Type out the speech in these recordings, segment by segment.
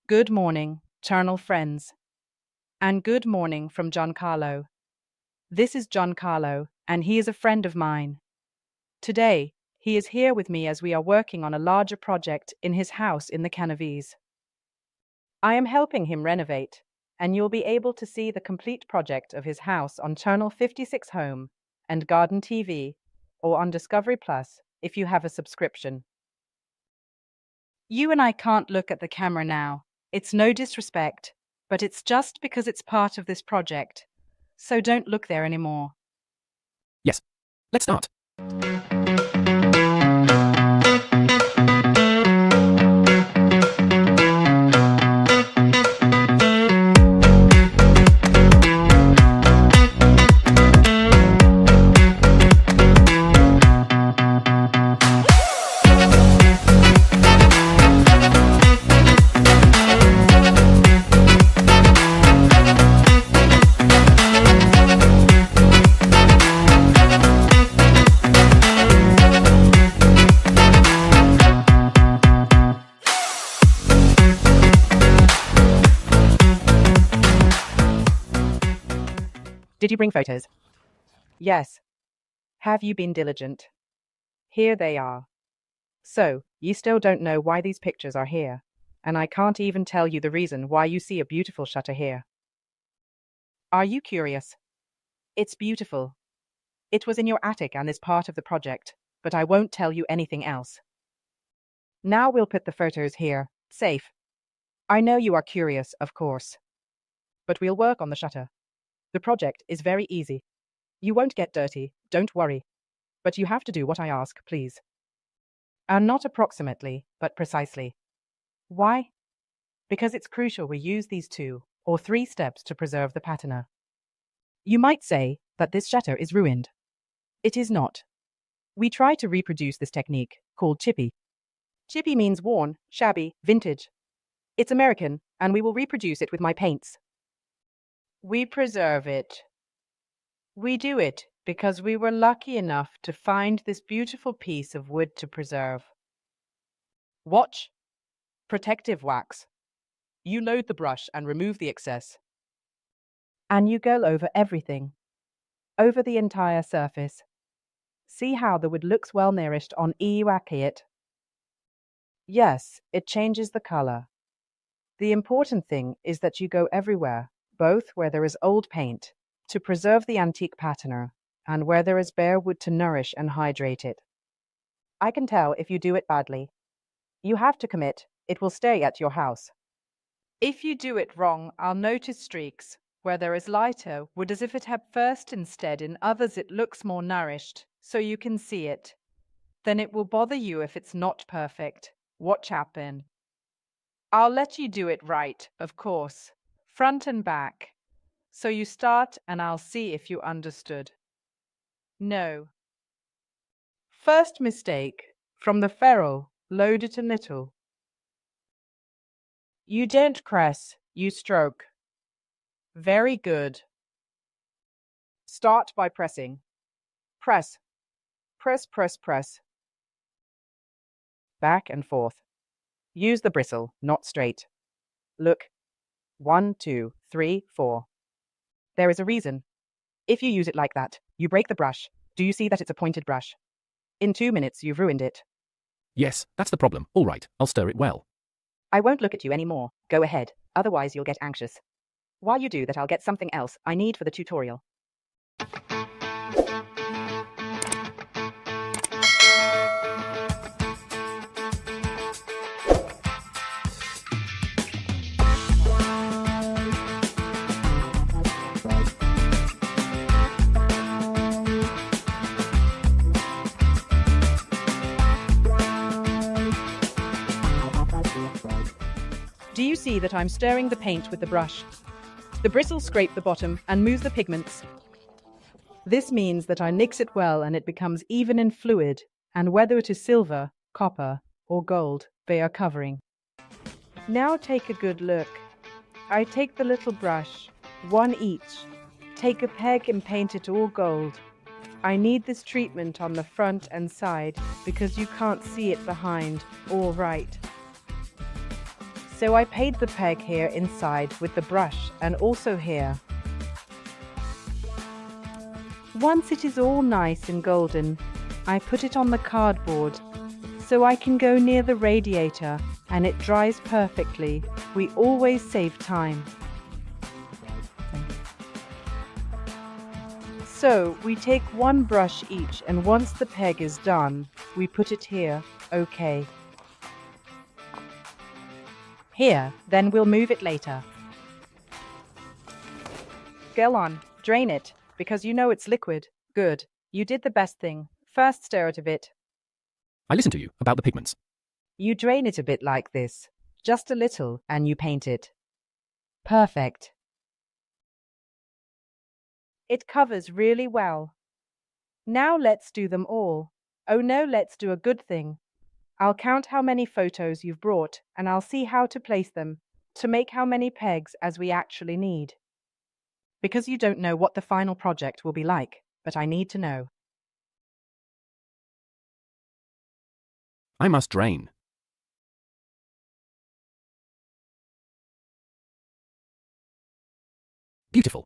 Good morning, eternal friends, and good morning from Giancarlo. This is Giancarlo, and he is a friend of mine. Today, he is here with me as we are working on a larger project in his house in the Canavies. I am helping him renovate, and you'll be able to see the complete project of his house on Channel 56 Home and Garden TV, or on Discovery Plus if you have a subscription. You and I can't look at the camera now. It's no disrespect, but it's just because it's part of this project. So don't look there anymore. Yes. Let's start. Did you bring photos? Yes. Have you been diligent? Here they are. So, you still don't know why these pictures are here, and I can't even tell you the reason why you see a beautiful shutter here. Are you curious? It's beautiful. It was in your attic and is part of the project, but I won't tell you anything else. Now we'll put the photos here, safe. I know you are curious, of course. But we'll work on the shutter. The project is very easy. You won't get dirty, don't worry. But you have to do what I ask, please. And not approximately, but precisely. Why? Because it's crucial we use these 2 or 3 steps to preserve the patina. You might say that this shutter is ruined. It is not. We try to reproduce this technique, called chippy. Chippy means worn, shabby, vintage. It's American, and we will reproduce it with my paints. We preserve it. We do it because we were lucky enough to find this beautiful piece of wood to preserve. Watch. Protective wax. You load the brush and remove the excess. And you go over everything. Over the entire surface. See how the wood looks well nourished on it. Yes, it changes the color. The important thing is that you go everywhere, both where there is old paint, to preserve the antique patina, and where there is bare wood to nourish and hydrate it. I can tell if you do it badly. You have to commit, it will stay at your house. If you do it wrong, I'll notice streaks, where there is lighter wood as if it had first instead, in others it looks more nourished, so you can see it. Then it will bother you if it's not perfect. Watch happen. I'll let you do it right, of course, front and back. So you start and I'll see if you understood. No. First mistake, from the ferrule, load it a little. You don't press, you stroke. Very good. Start by pressing. Press. Press, press, press. Back and forth. Use the bristle, not straight. Look. 1, 2, 3, 4. There is a reason. If you use it like that, you break the brush. Do you see that it's a pointed brush? In 2 minutes, you've ruined it. Yes, that's the problem. All right, I'll stir it well. I won't look at you anymore. Go ahead, otherwise you'll get anxious. While you do that, I'll get something else I need for the tutorial. Do you see that I'm stirring the paint with the brush? The bristles scrape the bottom and move the pigments. This means that I mix it well and it becomes even in fluid, and whether it is silver, copper, or gold, they are covering. Now take a good look. I take the little brush, 1 each. Take a peg and paint it all gold. I need this treatment on the front and side because you can't see it behind. All right. So I paint the peg here inside with the brush and also here. Once it is all nice and golden, I put it on the cardboard so I can go near the radiator and it dries perfectly. We always save time. So we take one brush each, and once the peg is done, we put it here. Okay. Here, then we'll move it later. Go on, drain it, because you know it's liquid. Good. You did the best thing. First stir it a bit. I listened to you about the pigments. You drain it a bit like this. Just a little, and you paint it. Perfect. It covers really well. Now let's do them all. Oh no, let's do a good thing. I'll count how many photos you've brought, and I'll see how to place them to make how many pegs as we actually need. Because you don't know what the final project will be like, but I need to know. I must drain. Beautiful.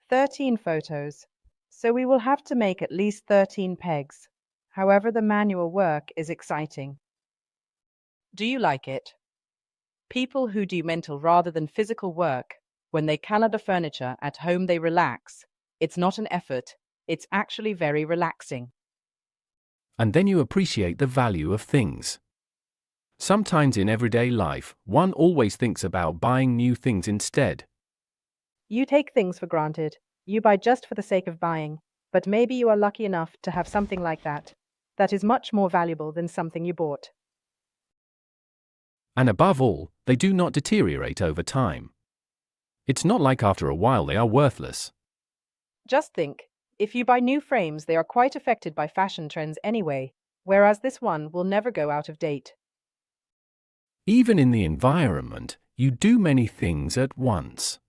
13 photos. So we will have to make at least 13 pegs. However, the manual work is exciting. Do you like it? People who do mental rather than physical work, when they color the furniture at home, they relax. It's not an effort. It's actually very relaxing. And then you appreciate the value of things. Sometimes in everyday life, one always thinks about buying new things instead. You take things for granted. You buy just for the sake of buying. But maybe you are lucky enough to have something like that. That is much more valuable than something you bought. And above all, they do not deteriorate over time. It's not like after a while they are worthless. Just think, if you buy new frames, they are quite affected by fashion trends anyway, whereas this one will never go out of date. Even in the environment, you do many things at once.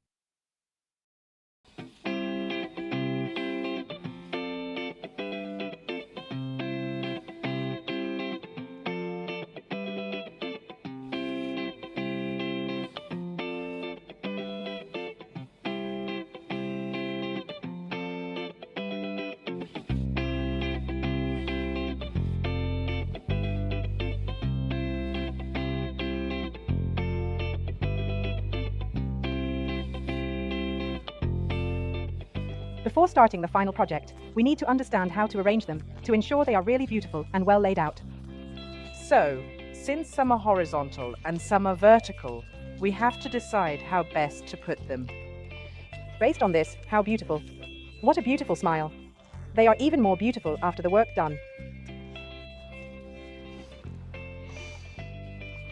Before starting the final project, we need to understand how to arrange them to ensure they are really beautiful and well laid out. So, since some are horizontal and some are vertical, we have to decide how best to put them. Based on this, how beautiful. What a beautiful smile. They are even more beautiful after the work done.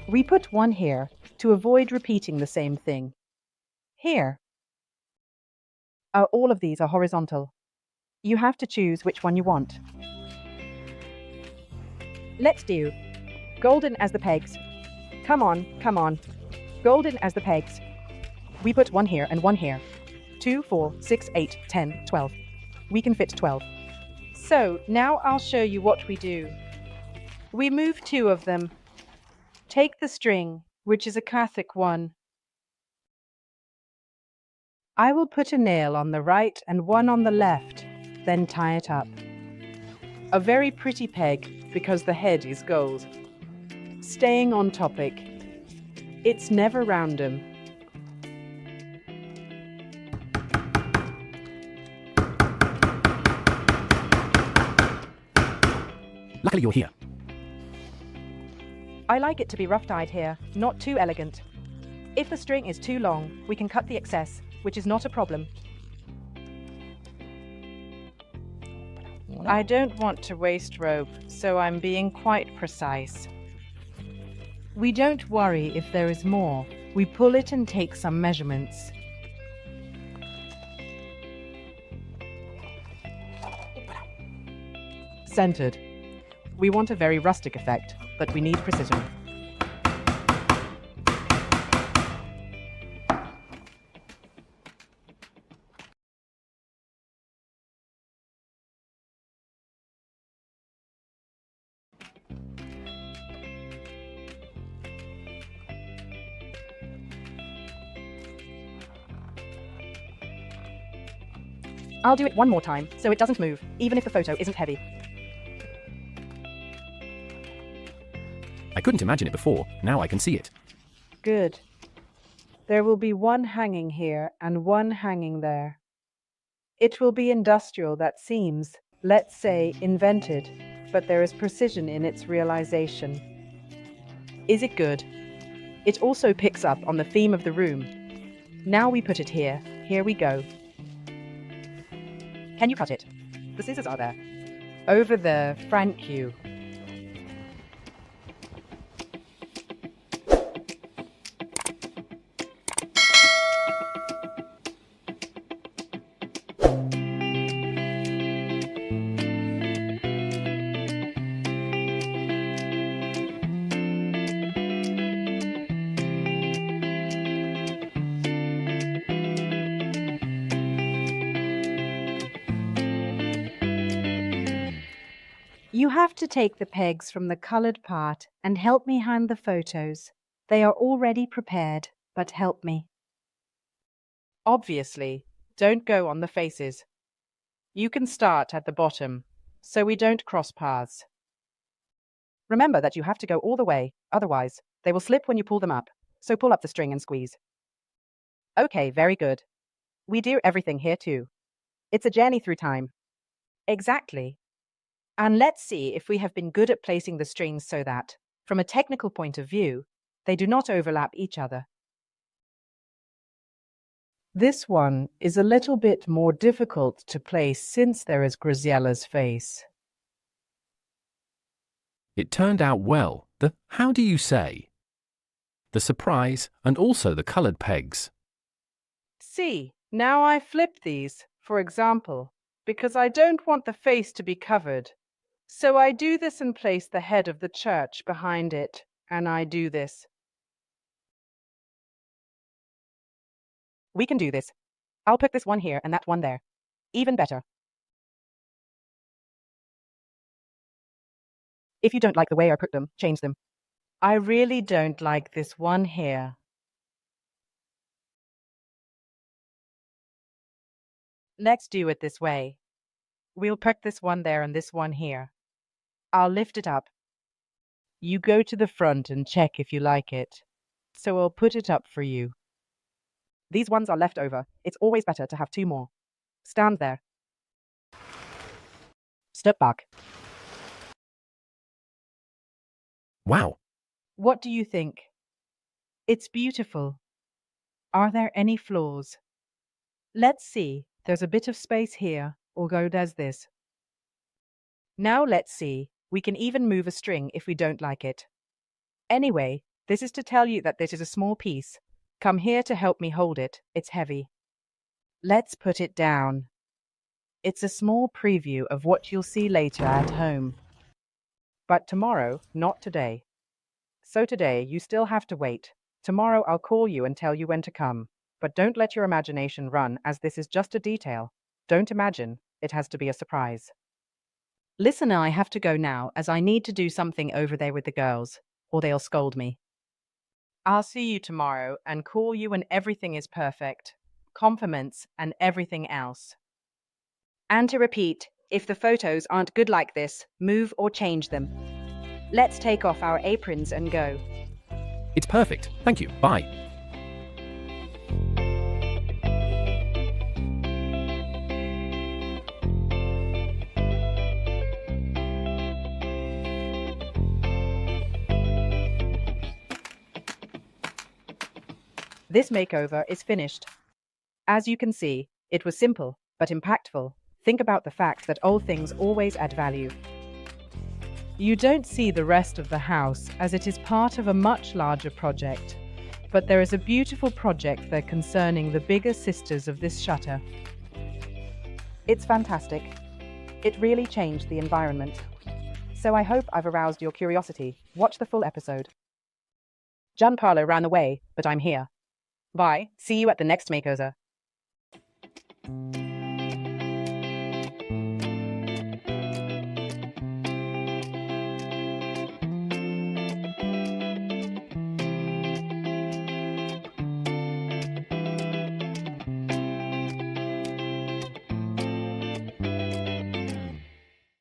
We put one here to avoid repeating the same thing. Here. All of these are horizontal. You have to choose which one you want. Let's do golden as the pegs. Come on, come on. Golden as the pegs. We put one here and one here. 2, 4, 6, 8, 10, 12. We can fit 12. So now I'll show you what we do. We move 2 of them. Take the string, which is a Catholic one. I will put a nail on the right and one on the left, then tie it up. A very pretty peg because the head is gold. Staying on topic, it's never random. Luckily you're here. I like it to be rough-tied here, not too elegant. If the string is too long, we can cut the excess, which is not a problem. I don't want to waste rope, so I'm being quite precise. We don't worry if there is more. We pull it and take some measurements. Centered. We want a very rustic effect, but we need precision. I'll do it one more time so it doesn't move, even if the photo isn't heavy. I couldn't imagine it before, now I can see it. Good. There will be one hanging here and one hanging there. It will be industrial, that seems, let's say, invented, but there is precision in its realization. Is it good? It also picks up on the theme of the room. Now we put it here. Here we go. Can you cut it? The scissors are there. Over there, thank you. You have to take the pegs from the colored part and help me hang the photos. They are already prepared, but help me. Obviously, don't go on the faces. You can start at the bottom, so we don't cross paths. Remember that you have to go all the way, otherwise they will slip when you pull them up, so pull up the string and squeeze. Okay, very good. We do everything here too. It's a journey through time. Exactly. And let's see if we have been good at placing the strings so that, from a technical point of view, they do not overlap each other. This one is a little bit more difficult to place since there is Graziella's face. It turned out well, how do you say? The surprise and also the colored pegs. See, now I flip these, for example, because I don't want the face to be covered. So I do this and place the head of the church behind it, and I do this. We can do this. I'll put this one here and that one there. Even better. If you don't like the way I put them, change them. I really don't like this one here. Let's do it this way. We'll put this one there and this one here. I'll lift it up. You go to the front and check if you like it. So I'll put it up for you. These ones are left over. It's always better to have two more. Stand there. Step back. Wow. What do you think? It's beautiful. Are there any flaws? Let's see. There's a bit of space here. Or go does this. Now let's see. We can even move a string if we don't like it. Anyway, this is to tell you that this is a small piece. Come here to help me hold it. It's heavy. Let's put it down. It's a small preview of what you'll see later at home. But tomorrow, not today. So today, you still have to wait. Tomorrow I'll call you and tell you when to come. But don't let your imagination run, as this is just a detail. Don't imagine. It has to be a surprise. Listen, I have to go now, as I need to do something over there with the girls, or they'll scold me. I'll see you tomorrow and call you when everything is perfect. Compliments and everything else. And to repeat, if the photos aren't good like this, move or change them. Let's take off our aprons and go. It's perfect. Thank you. Bye. This makeover is finished. As you can see, it was simple, but impactful. Think about the fact that old things always add value. You don't see the rest of the house as it is part of a much larger project, but there is a beautiful project there concerning the bigger sisters of this shutter. It's fantastic. It really changed the environment. So I hope I've aroused your curiosity. Watch the full episode. Giancarlo ran away, but I'm here. Bye. See you at the next makeover.